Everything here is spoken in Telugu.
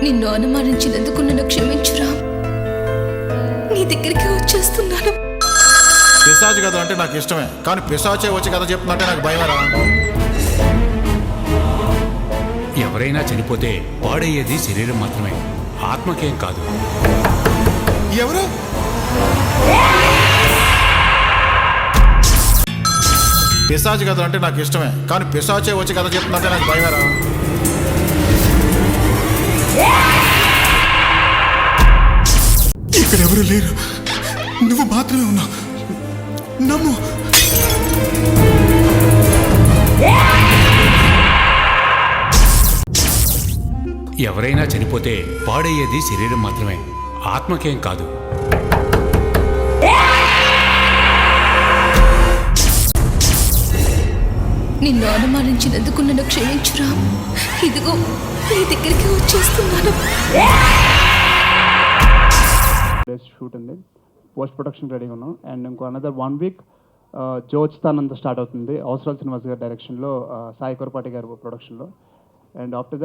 నిన్ను అనుమానించినందుకు నన్ను క్షమించురా. నీ దగ్గరికి వచ్చేస్తున్నాను. పిశాచి కథ అంటే నాకు ఇష్టమే, కానీ పిశాచే వచ్చి కథ చెప్తున్నట్టే నాకు భయమరా. ఎవరైనా చనిపోతే పాడయ్యేది శరీరం మాత్రమే, ఆత్మకేం కాదు. ఎవరు? పిశాచి కథ అంటే నాకు ఇష్టమే, కానీ పిశాచే వచ్చి కథ చెప్తున్నట్టే నాకు భయమరా. ఇక్కడ ఎవరు లేరు, నువ్వు మాత్రమే ఉన్నావు, నమ్ము. ఎవరైనా చనిపోతే పాడయ్యేది శరీరం మాత్రమే, ఆత్మకేం కాదు. నిన్ను అనుమానించినందుకు నన్ను క్షమించురా. ఇదిగో నీ దగ్గరికి వచ్చేస్తున్నాను. షూట్ ఉంది, పోస్ట్ ప్రొడక్షన్ రెడీగా ఉన్నాం. అండ్ ఇంకో అనదర్ 1 వీక్ జోచ్తానంత స్టార్ట్ అవుతుంది అవసరాల సినిమాస్ గారి డైరెక్షన్లో, సాయి కొరపాటి గారి ప్రొడక్షన్లో. And after that